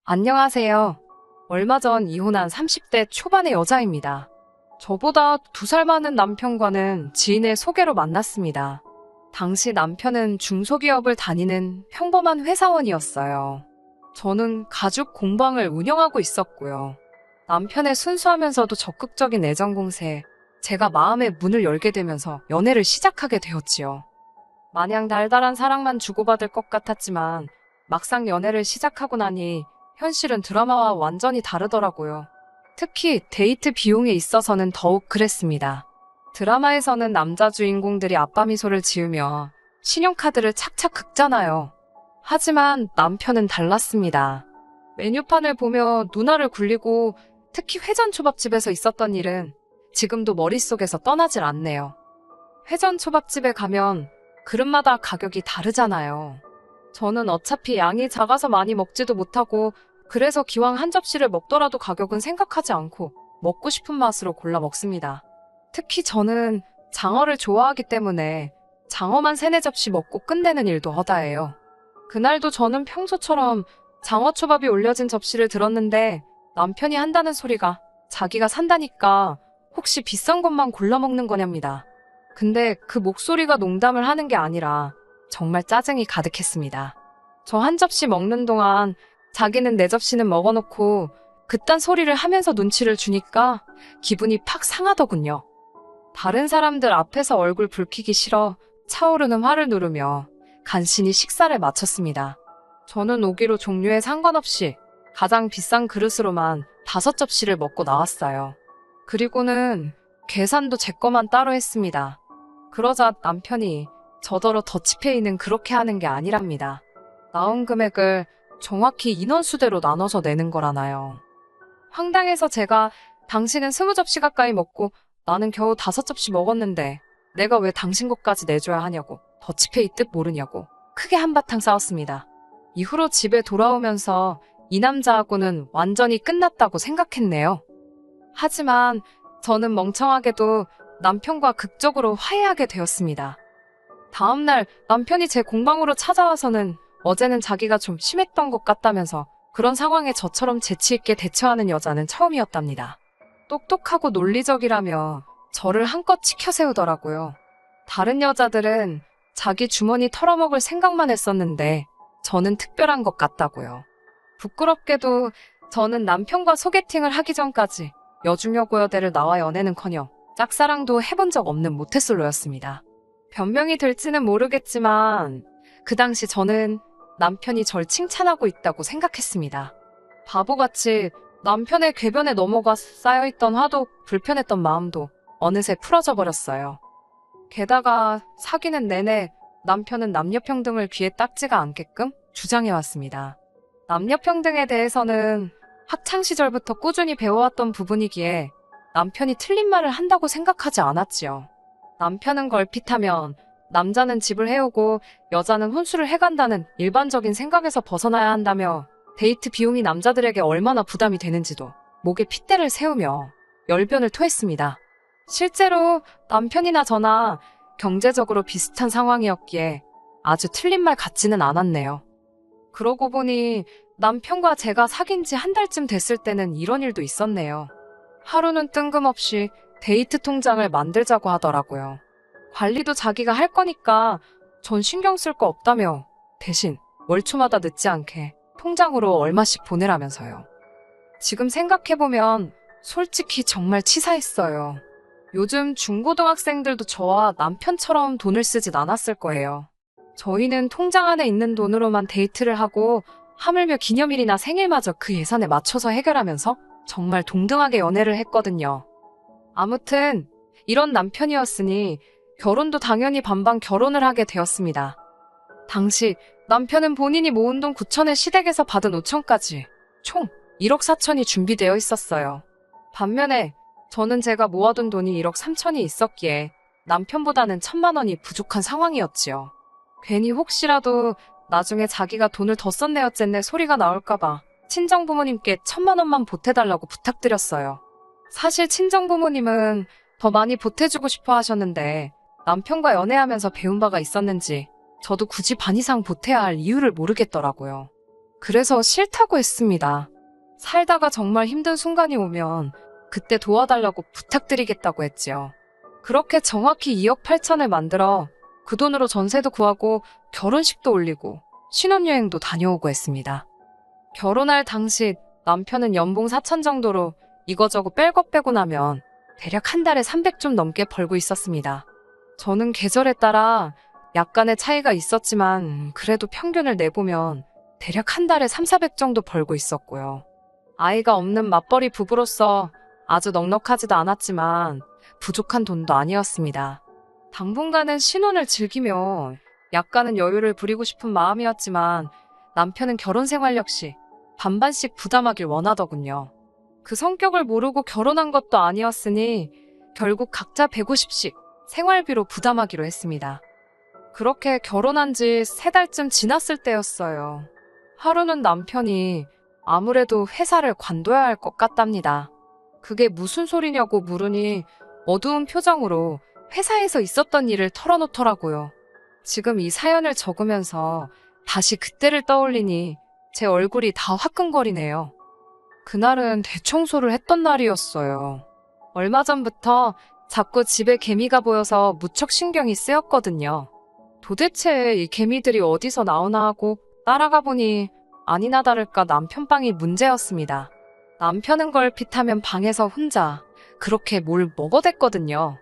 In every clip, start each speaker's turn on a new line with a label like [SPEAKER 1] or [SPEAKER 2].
[SPEAKER 1] 안녕하세요. 얼마 전 이혼한 30대 초반의 여자입니다. 저보다 2살 많은 남편과는 지인의 소개로 만났습니다. 당시 남편은 중소기업을 다니는 평범한 회사원이었어요. 저는 가죽 공방을 운영하고 있었고요. 남편의 순수하면서도 적극적인 애정 공세에 제가 마음의 문을 열게 되면서 연애를 시작하게 되었지요. 마냥 달달한 사랑만 주고받을 것 같았지만 막상 연애를 시작하고 나니 현실은 드라마와 완전히 다르더라고요. 특히 데이트 비용에 있어서는 더욱 그랬습니다. 드라마에서는 남자 주인공들이 아빠 미소를 지으며 신용카드를 착착 긁잖아요. 하지만 남편은 달랐습니다. 메뉴판을 보며 눈알을 굴리고 특히 회전초밥집에서 있었던 일은 지금도 머릿속에서 떠나질 않네요. 회전초밥집에 가면 그릇마다 가격이 다르잖아요. 저는 어차피 양이 작아서 많이 먹지도 못하고 그래서 기왕 한 접시를 먹더라도 가격은 생각하지 않고 먹고 싶은 맛으로 골라 먹습니다. 특히 저는 장어를 좋아하기 때문에 장어만 3-4접시 먹고 끝내는 일도 허다해요. 그날도 저는 평소처럼 장어초밥이 올려진 접시를 들었는데 남편이 한다는 소리가 자기가 산다니까 혹시 비싼 것만 골라 먹는 거냐입니다. 근데 그 목소리가 농담을 하는 게 아니라 정말 짜증이 가득했습니다. 저 한 접시 먹는 동안 자기는 4접시는 먹어놓고 그딴 소리를 하면서 눈치를 주니까 기분이 팍 상하더군요. 다른 사람들 앞에서 얼굴 붉히기 싫어 차오르는 화를 누르며 간신히 식사를 마쳤습니다. 저는 오기로 종류에 상관없이 가장 비싼 그릇으로만 5접시를 먹고 나왔어요. 그리고는 계산도 제 거만 따로 했습니다. 그러자 남편이 저더러 더치페이는 그렇게 하는 게 아니랍니다. 나온 금액을 정확히 인원수대로 나눠서 내는 거라나요. 황당해서 제가 당신은 20접시 가까이 먹고 나는 겨우 5접시 먹었는데 내가 왜 당신 것까지 내줘야 하냐고 더치페이 뜻 모르냐고 크게 한바탕 싸웠습니다. 이후로 집에 돌아오면서 이 남자하고는 완전히 끝났다고 생각했네요. 하지만 저는 멍청하게도 남편과 극적으로 화해하게 되었습니다. 다음날 남편이 제 공방으로 찾아와서는 어제는 자기가 좀 심했던 것 같다면서 그런 상황에 저처럼 재치있게 대처하는 여자는 처음이었답니다. 똑똑하고 논리적이라며 저를 한껏 치켜세우더라고요. 다른 여자들은 자기 주머니 털어먹을 생각만 했었는데 저는 특별한 것 같다고요. 부끄럽게도 저는 남편과 소개팅을 하기 전까지 여중여 고여대를 나와 연애는커녕 짝사랑도 해본 적 없는 모태솔로였습니다. 변명이 될지는 모르겠지만 그 당시 저는 남편이 절 칭찬하고 있다고 생각했습니다. 바보같이 남편의 궤변에 넘어가 쌓여있던 화도 불편했던 마음도 어느새 풀어져 버렸어요. 게다가 사귀는 내내 남편은 남녀평등을 귀에 딱지가 않게끔 주장해왔습니다. 남녀평등에 대해서는 학창시절부터 꾸준히 배워왔던 부분이기에 남편이 틀린 말을 한다고 생각하지 않았지요. 남편은 걸핏하면 남자는 집을 해오고 여자는 혼수를 해간다는 일반적인 생각에서 벗어나야 한다며 데이트 비용이 남자들에게 얼마나 부담이 되는지도 목에 핏대를 세우며 열변을 토했습니다. 실제로 남편이나 저나 경제적으로 비슷한 상황이었기에 아주 틀린 말 같지는 않았네요. 그러고 보니 남편과 제가 사귄 지 1달쯤 됐을 때는 이런 일도 있었네요. 하루는 뜬금없이 데이트 통장을 만들자고 하더라고요. 관리도 자기가 할 거니까 전 신경 쓸 거 없다며 대신 월 초마다 늦지 않게 통장으로 얼마씩 보내라면서요. 지금 생각해보면 솔직히 정말 치사했어요. 요즘 중고등학생들도 저와 남편처럼 돈을 쓰진 않았을 거예요. 저희는 통장 안에 있는 돈으로만 데이트를 하고 하물며 기념일이나 생일마저 그 예산에 맞춰서 해결하면서 정말 동등하게 연애를 했거든요. 아무튼 이런 남편이었으니 결혼도 당연히 반반 결혼을 하게 되었습니다. 당시 남편은 본인이 모은 돈 9천에 시댁에서 받은 5천까지 총 1억 4천이 준비되어 있었어요. 반면에 저는 제가 모아둔 돈이 1억 3천이 있었기에 남편보다는 1,000만 원이 부족한 상황이었지요. 괜히 혹시라도 나중에 자기가 돈을 더 썼네 어쨌네 소리가 나올까봐 친정부모님께 1,000만 원만 보태달라고 부탁드렸어요. 사실 친정부모님은 더 많이 보태주고 싶어 하셨는데 남편과 연애하면서 배운 바가 있었는지 저도 굳이 반 이상 보태야 할 이유를 모르겠더라고요. 그래서 싫다고 했습니다. 살다가 정말 힘든 순간이 오면 그때 도와달라고 부탁드리겠다고 했지요. 그렇게 정확히 2억 8천을 만들어 그 돈으로 전세도 구하고 결혼식도 올리고 신혼여행도 다녀오고 했습니다. 결혼할 당시 남편은 연봉 4천 정도로 이거저거 뺄 것 빼고 나면 대략 한 달에 300 좀 넘게 벌고 있었습니다. 저는 계절에 따라 약간의 차이가 있었지만 그래도 평균을 내보면 대략 한 달에 3, 400 정도 벌고 있었고요. 아이가 없는 맞벌이 부부로서 아주 넉넉하지도 않았지만 부족한 돈도 아니었습니다. 당분간은 신혼을 즐기며 약간은 여유를 부리고 싶은 마음이었지만 남편은 결혼 생활 역시 반반씩 부담하길 원하더군요. 그 성격을 모르고 결혼한 것도 아니었으니 결국 각자 150씩 생활비로 부담하기로 했습니다. 그렇게 결혼한 지 3달쯤 지났을 때였어요. 하루는 남편이 아무래도 회사를 관둬야 할 것 같답니다. 그게 무슨 소리냐고 물으니 어두운 표정으로 회사에서 있었던 일을 털어놓더라고요. 지금 이 사연을 적으면서 다시 그때를 떠올리니 제 얼굴이 다 화끈거리네요. 그날은 대청소를 했던 날이었어요. 얼마 전부터 자꾸 집에 개미가 보여서 무척 신경이 쓰였거든요. 도대체 이 개미들이 어디서 나오나 하고 따라가 보니 아니나 다를까 남편 방이 문제였습니다. 남편은 걸핏하면 방에서 혼자 그렇게 뭘 먹어댔거든요.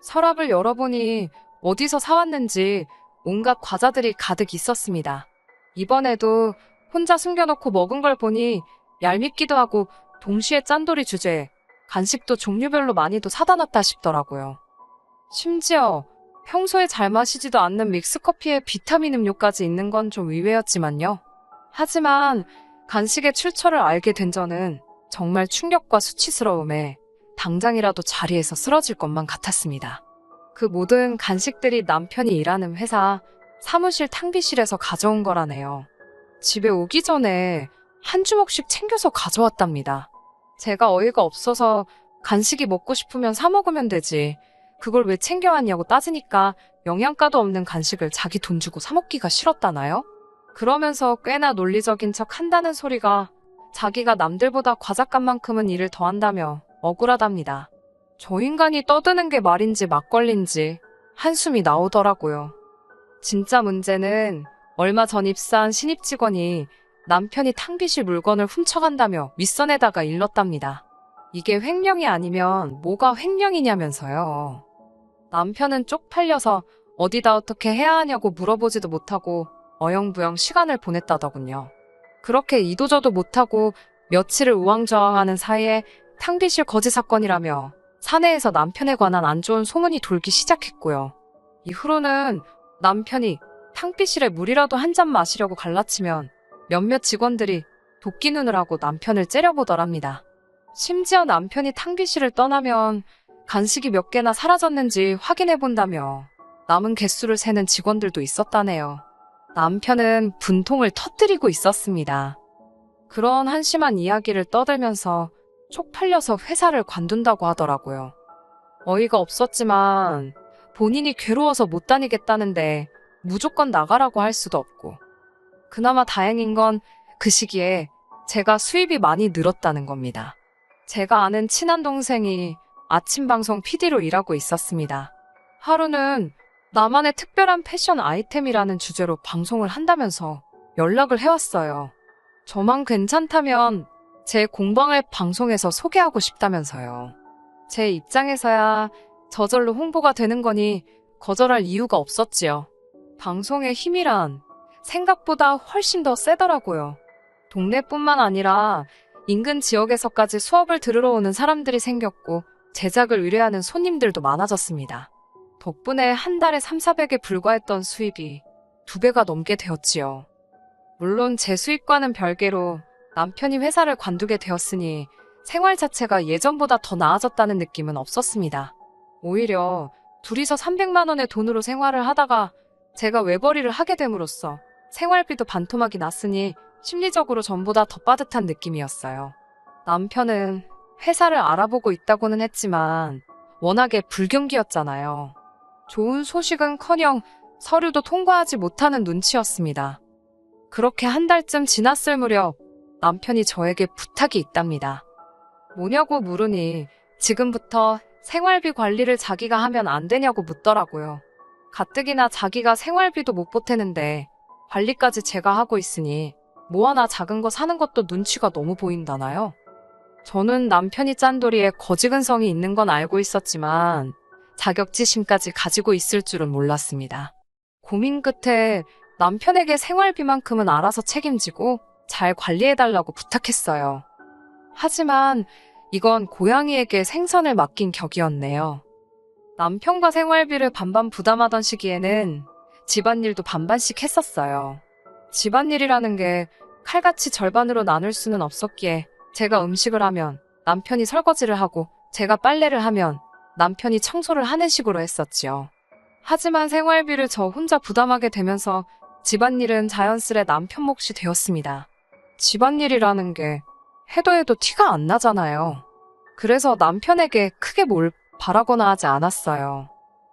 [SPEAKER 1] 서랍을 열어보니 어디서 사왔는지 온갖 과자들이 가득 있었습니다. 이번에도 혼자 숨겨놓고 먹은 걸 보니 얄밉기도 하고 동시에 짠돌이 주제에 간식도 종류별로 많이도 사다 놨다 싶더라고요. 심지어 평소에 잘 마시지도 않는 믹스커피에 비타민 음료까지 있는 건 좀 의외였지만요. 하지만 간식의 출처를 알게 된 저는 정말 충격과 수치스러움에 당장이라도 자리에서 쓰러질 것만 같았습니다. 그 모든 간식들이 남편이 일하는 회사 사무실 탕비실에서 가져온 거라네요. 집에 오기 전에 한 주먹씩 챙겨서 가져왔답니다. 제가 어이가 없어서 간식이 먹고 싶으면 사 먹으면 되지. 그걸 왜 챙겨왔냐고 따지니까 영양가도 없는 간식을 자기 돈 주고 사 먹기가 싫었다나요? 그러면서 꽤나 논리적인 척 한다는 소리가 자기가 남들보다 과잣값만큼은 일을 더 한다며 억울하답니다. 저 인간이 떠드는 게 말인지 막걸리인지 한숨이 나오더라고요. 진짜 문제는 얼마 전 입사한 신입 직원이 남편이 탕비실 물건을 훔쳐간다며 윗선에다가 일렀답니다. 이게 횡령이 아니면 뭐가 횡령이냐면서요. 남편은 쪽팔려서 어디다 어떻게 해야 하냐고 물어보지도 못하고 어영부영 시간을 보냈다더군요. 그렇게 이도저도 못하고 며칠을 우왕좌왕하는 사이에 탕비실 거지 사건이라며 사내에서 남편에 관한 안 좋은 소문이 돌기 시작했고요. 이후로는 남편이 탕비실에 물이라도 한 잔 마시려고 갈라치면 몇몇 직원들이 도끼 눈을 하고 남편을 째려보더랍니다. 심지어 남편이 탕비실을 떠나면 간식이 몇 개나 사라졌는지 확인해본다며 남은 개수를 세는 직원들도 있었다네요. 남편은 분통을 터뜨리고 있었습니다. 그런 한심한 이야기를 떠들면서 쪽팔려서 회사를 관둔다고 하더라고요. 어이가 없었지만 본인이 괴로워서 못 다니겠다는데 무조건 나가라고 할 수도 없고, 그나마 다행인 건 그 시기에 제가 수입이 많이 늘었다는 겁니다. 제가 아는 친한 동생이 아침 방송 PD로 일하고 있었습니다. 하루는 나만의 특별한 패션 아이템이라는 주제로 방송을 한다면서 연락을 해왔어요. 저만 괜찮다면 제 공방을 방송에서 소개하고 싶다면서요. 제 입장에서야 저절로 홍보가 되는 거니 거절할 이유가 없었지요. 방송의 힘이란 생각보다 훨씬 더 세더라고요. 동네뿐만 아니라 인근 지역에서까지 수업을 들으러 오는 사람들이 생겼고 제작을 의뢰하는 손님들도 많아졌습니다. 덕분에 한 달에 3, 400에 불과했던 수입이 2배가 넘게 되었지요. 물론 제 수입과는 별개로 남편이 회사를 관두게 되었으니 생활 자체가 예전보다 더 나아졌다는 느낌은 없었습니다. 오히려 둘이서 300만 원의 돈으로 생활을 하다가 제가 외벌이를 하게 됨으로써 생활비도 반토막이 났으니 심리적으로 전보다 더 빠듯한 느낌이었어요. 남편은 회사를 알아보고 있다고는 했지만 워낙에 불경기였잖아요. 좋은 소식은커녕 서류도 통과하지 못하는 눈치였습니다. 그렇게 한 달쯤 지났을 무렵 남편이 저에게 부탁이 있답니다. 뭐냐고 물으니 지금부터 생활비 관리를 자기가 하면 안 되냐고 묻더라고요. 가뜩이나 자기가 생활비도 못 보태는데 관리까지 제가 하고 있으니 뭐 하나 작은 거 사는 것도 눈치가 너무 보인다나요? 저는 남편이 짠돌이에 거지근성이 있는 건 알고 있었지만 자격지심까지 가지고 있을 줄은 몰랐습니다. 고민 끝에 남편에게 생활비만큼은 알아서 책임지고 잘 관리해달라고 부탁했어요. 하지만 이건 고양이에게 생선을 맡긴 격이었네요. 남편과 생활비를 반반 부담하던 시기에는 집안일도 반반씩 했었어요. 집안일이라는 게 칼같이 절반으로 나눌 수는 없었기에 제가 음식을 하면 남편이 설거지를 하고 제가 빨래를 하면 남편이 청소를 하는 식으로 했었지요. 하지만 생활비를 저 혼자 부담하게 되면서 집안일은 자연스레 남편 몫이 되었습니다. 집안일이라는 게 해도 해도 티가 안 나잖아요. 그래서 남편에게 크게 뭘 바라거나 하지 않았어요.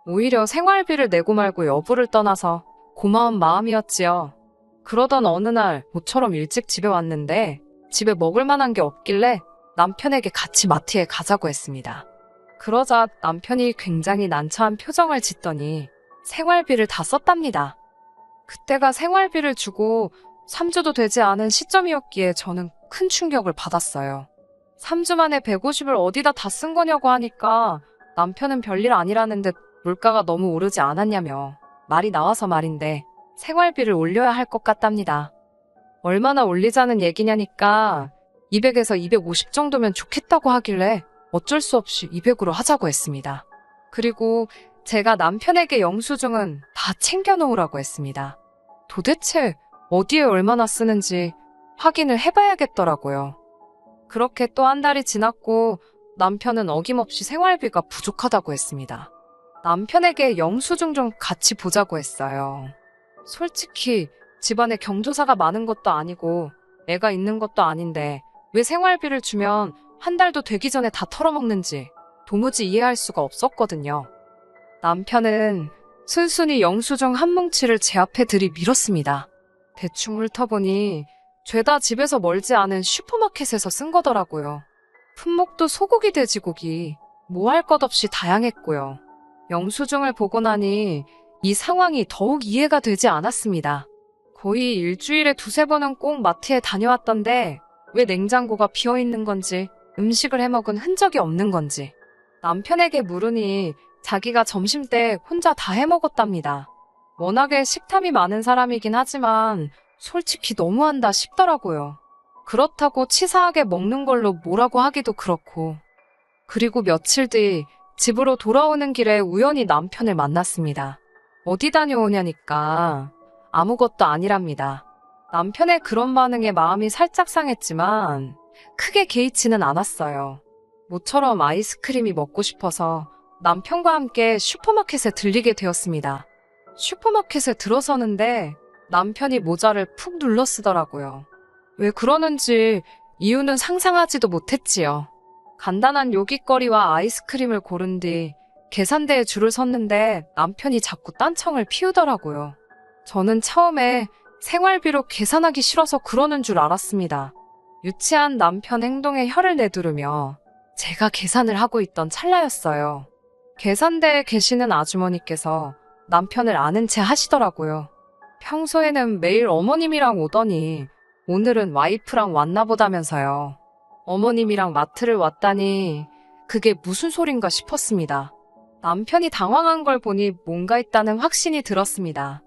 [SPEAKER 1] 오히려 생활비를 내고 말고 여부를 떠나서 고마운 마음이었지요. 그러던 어느 날 모처럼 일찍 집에 왔는데 집에 먹을 만한 게 없길래 남편에게 같이 마트에 가자고 했습니다. 그러자 남편이 굉장히 난처한 표정을 짓더니 생활비를 다 썼답니다. 그때가 생활비를 주고 3주도 되지 않은 시점이었기에 저는 큰 충격을 받았어요. 3주 만에 150을 어디다 다 쓴 거냐고 하니까 남편은 별일 아니라는 듯 물가가 너무 오르지 않았냐며 말이 나와서 말인데 생활비를 올려야 할 것 같답니다. 얼마나 올리자는 얘기냐니까 200에서 250 정도면 좋겠다고 하길래 어쩔 수 없이 200으로 하자고 했습니다. 그리고 제가 남편에게 영수증은 다 챙겨놓으라고 했습니다. 도대체 어디에 얼마나 쓰는지 확인을 해봐야겠더라고요. 그렇게 또 한 달이 지났고 남편은 어김없이 생활비가 부족하다고 했습니다. 남편에게 영수증 좀 같이 보자고 했어요. 솔직히 집안에 경조사가 많은 것도 아니고 애가 있는 것도 아닌데 왜 생활비를 주면 한 달도 되기 전에 다 털어먹는지 도무지 이해할 수가 없었거든요. 남편은 순순히 영수증 한 뭉치를 제 앞에 들이밀었습니다. 대충 훑어보니 죄다 집에서 멀지 않은 슈퍼마켓에서 쓴 거더라고요. 품목도 소고기, 돼지고기, 뭐 할 것 없이 다양했고요. 영수증을 보고 나니 이 상황이 더욱 이해가 되지 않았습니다. 거의 일주일에 두세 번은 꼭 마트에 다녀왔던데 왜 냉장고가 비어있는 건지 음식을 해먹은 흔적이 없는 건지 남편에게 물으니 자기가 점심때 혼자 다 해먹었답니다. 워낙에 식탐이 많은 사람이긴 하지만 솔직히 너무한다 싶더라고요. 그렇다고 치사하게 먹는 걸로 뭐라고 하기도 그렇고. 그리고 며칠 뒤 집으로 돌아오는 길에 우연히 남편을 만났습니다. 어디 다녀오냐니까 아무것도 아니랍니다. 남편의 그런 반응에 마음이 살짝 상했지만 크게 개의치는 않았어요. 모처럼 아이스크림이 먹고 싶어서 남편과 함께 슈퍼마켓에 들리게 되었습니다. 슈퍼마켓에 들어서는데 남편이 모자를 푹 눌러 쓰더라고요. 왜 그러는지 이유는 상상하지도 못했지요. 간단한 요깃거리와 아이스크림을 고른 뒤 계산대에 줄을 섰는데 남편이 자꾸 딴청을 피우더라고요. 저는 처음에 생활비로 계산하기 싫어서 그러는 줄 알았습니다. 유치한 남편 행동에 혀를 내두르며 제가 계산을 하고 있던 찰나였어요. 계산대에 계시는 아주머니께서 남편을 아는 체 하시더라고요. 평소에는 매일 어머님이랑 오더니 오늘은 와이프랑 왔나 보다면서요. 어머님이랑 마트를 왔다니 그게 무슨 소린가 싶었습니다. 남편이 당황한 걸 보니 뭔가 있다는 확신이 들었습니다.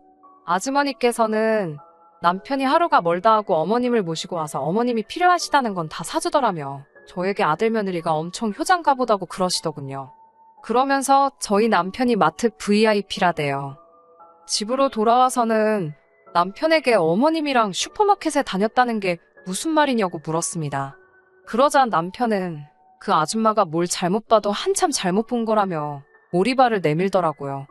[SPEAKER 1] 아주머니께서는 남편이 하루가 멀다 하고 어머님을 모시고 와서 어머님이 필요하시다는 건 다 사주더라며 저에게 아들 며느리가 엄청 효장가 보다고 그러시더군요. 그러면서 저희 남편이 마트 VIP라대요. 집으로 돌아와서는 남편에게 어머님이랑 슈퍼마켓에 다녔다는 게 무슨 말이냐고 물었습니다. 그러자 남편은 그 아줌마가 뭘 잘못 봐도 한참 잘못 본 거라며 오리발을 내밀더라고요.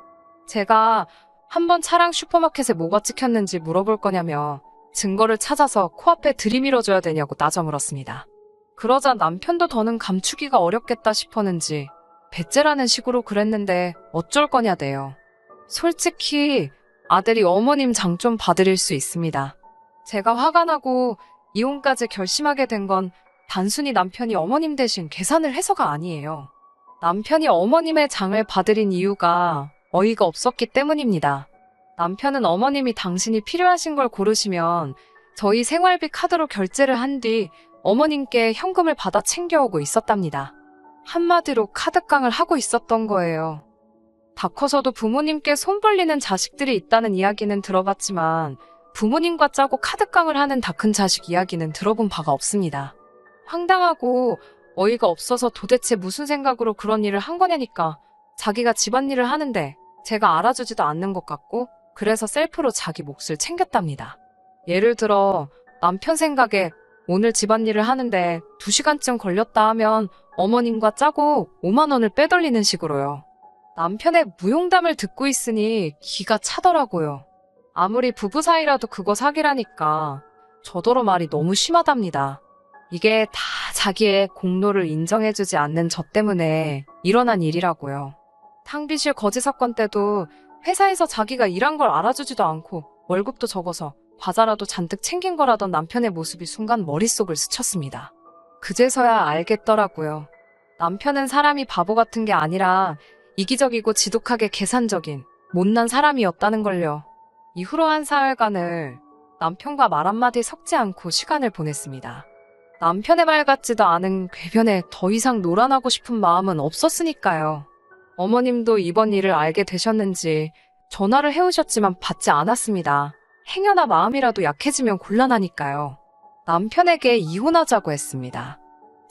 [SPEAKER 1] 제가 한번 차량 슈퍼마켓에 뭐가 찍혔는지 물어볼 거냐며 증거를 찾아서 코앞에 들이밀어줘야 되냐고 따져 물었습니다. 그러자 남편도 더는 감추기가 어렵겠다 싶었는지 배째라는 식으로 그랬는데 어쩔 거냐대요. 솔직히 아들이 어머님 장 좀 봐드릴 수 있습니다. 제가 화가 나고 이혼까지 결심하게 된 건 단순히 남편이 어머님 대신 계산을 해서가 아니에요. 남편이 어머님의 장을 봐드린 이유가 어이가 없었기 때문입니다. 남편은 어머님이 당신이 필요하신 걸 고르시면 저희 생활비 카드로 결제를 한 뒤 어머님께 현금을 받아 챙겨오고 있었답니다. 한마디로 카드깡을 하고 있었던 거예요. 다 커서도 부모님께 손 벌리는 자식들이 있다는 이야기는 들어봤지만 부모님과 짜고 카드깡을 하는 다 큰 자식 이야기는 들어본 바가 없습니다. 황당하고 어이가 없어서 도대체 무슨 생각으로 그런 일을 한 거냐니까 자기가 집안일을 하는데 제가 알아주지도 않는 것 같고 그래서 셀프로 자기 몫을 챙겼답니다. 예를 들어 남편 생각에 오늘 집안일을 하는데 2시간쯤 걸렸다 하면 어머님과 짜고 5만 원을 빼돌리는 식으로요. 남편의 무용담을 듣고 있으니 기가 차더라고요. 아무리 부부 사이라도 그거 사기라니까 저더러 말이 너무 심하답니다. 이게 다 자기의 공로를 인정해주지 않는 저 때문에 일어난 일이라고요. 탕비실 거지 사건 때도 회사에서 자기가 일한 걸 알아주지도 않고 월급도 적어서 과자라도 잔뜩 챙긴 거라던 남편의 모습이 순간 머릿속을 스쳤습니다. 그제서야 알겠더라고요. 남편은 사람이 바보 같은 게 아니라 이기적이고 지독하게 계산적인 못난 사람이었다는 걸요. 이후로 한 사흘간을 남편과 말 한마디 섞지 않고 시간을 보냈습니다. 남편의 말 같지도 않은 궤변에 더 이상 놀아나고 싶은 마음은 없었으니까요. 어머님도 이번 일을 알게 되셨는지 전화를 해오셨지만 받지 않았습니다. 행여나 마음이라도 약해지면 곤란하니까요. 남편에게 이혼하자고 했습니다.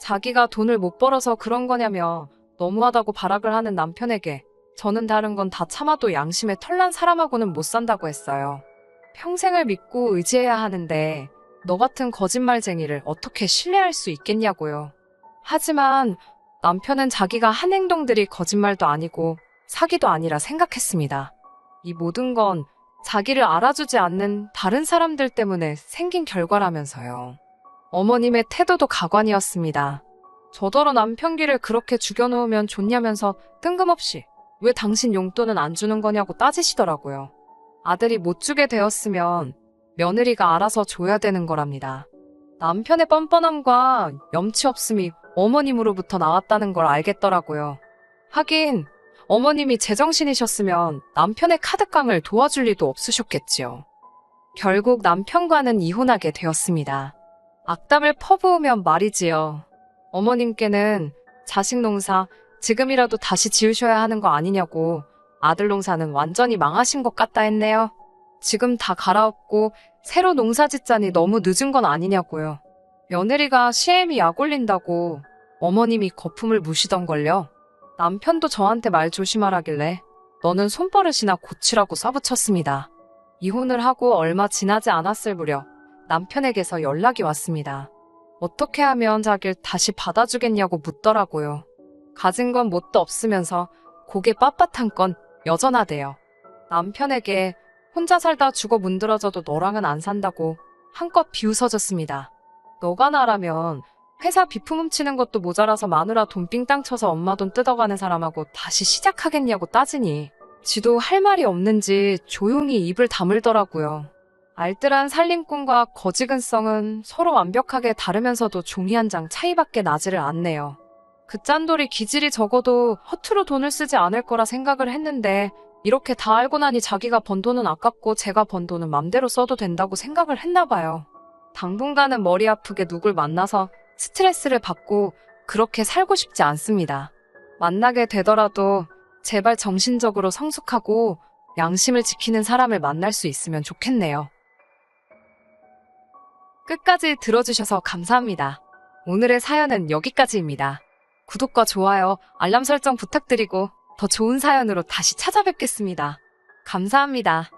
[SPEAKER 1] 자기가 돈을 못 벌어서 그런 거냐며 너무하다고 발악을 하는 남편에게 저는 다른 건 다 참아도 양심에 털난 사람하고는 못 산다고 했어요. 평생을 믿고 의지해야 하는데 너 같은 거짓말쟁이를 어떻게 신뢰할 수 있겠냐고요. 하지만 남편은 자기가 한 행동들이 거짓말도 아니고 사기도 아니라 생각했습니다. 이 모든 건 자기를 알아주지 않는 다른 사람들 때문에 생긴 결과라면서요. 어머님의 태도도 가관이었습니다. 저더러 남편 귀를 그렇게 죽여놓으면 좋냐면서 뜬금없이 왜 당신 용돈은 안 주는 거냐고 따지시더라고요. 아들이 못 주게 되었으면 며느리가 알아서 줘야 되는 거랍니다. 남편의 뻔뻔함과 염치 없음이 어머님으로부터 나왔다는 걸 알겠더라고요. 하긴 어머님이 제정신이셨으면 남편의 카드깡을 도와줄 리도 없으셨겠지요. 결국 남편과는 이혼하게 되었습니다. 악담을 퍼부으면 말이지요. 어머님께는 자식 농사 지금이라도 다시 지으셔야 하는 거 아니냐고 아들 농사는 완전히 망하신 것 같다 했네요. 지금 다 갈아엎고 새로 농사 짓자니 너무 늦은 건 아니냐고요. 며느리가 시애미 약 올린다고 어머님이 거품을 무시던걸요. 남편도 저한테 말 조심하라길래 너는 손버릇이나 고치라고 써붙였습니다. 이혼을 하고 얼마 지나지 않았을 무렵 남편에게서 연락이 왔습니다. 어떻게 하면 자기를 다시 받아주겠냐고 묻더라고요. 가진 건 뭣도 없으면서 고개 빳빳한 건 여전하대요. 남편에게 혼자 살다 죽어 문드러져도 너랑은 안 산다고 한껏 비웃어줬습니다. 너가 나라면 회사 비품 훔치는 것도 모자라서 마누라 돈 삥땅 쳐서 엄마 돈 뜯어가는 사람하고 다시 시작하겠냐고 따지니 지도 할 말이 없는지 조용히 입을 다물더라고요. 알뜰한 살림꾼과 거지근성은 서로 완벽하게 다르면서도 종이 한 장 차이밖에 나지를 않네요. 그 짠돌이 기질이 적어도 허투루 돈을 쓰지 않을 거라 생각을 했는데 이렇게 다 알고 나니 자기가 번 돈은 아깝고 제가 번 돈은 맘대로 써도 된다고 생각을 했나 봐요. 당분간은 머리 아프게 누굴 만나서 스트레스를 받고 그렇게 살고 싶지 않습니다. 만나게 되더라도 제발 정신적으로 성숙하고 양심을 지키는 사람을 만날 수 있으면 좋겠네요. 끝까지 들어주셔서 감사합니다. 오늘의 사연은 여기까지입니다. 구독과 좋아요, 알람 설정 부탁드리고 더 좋은 사연으로 다시 찾아뵙겠습니다. 감사합니다.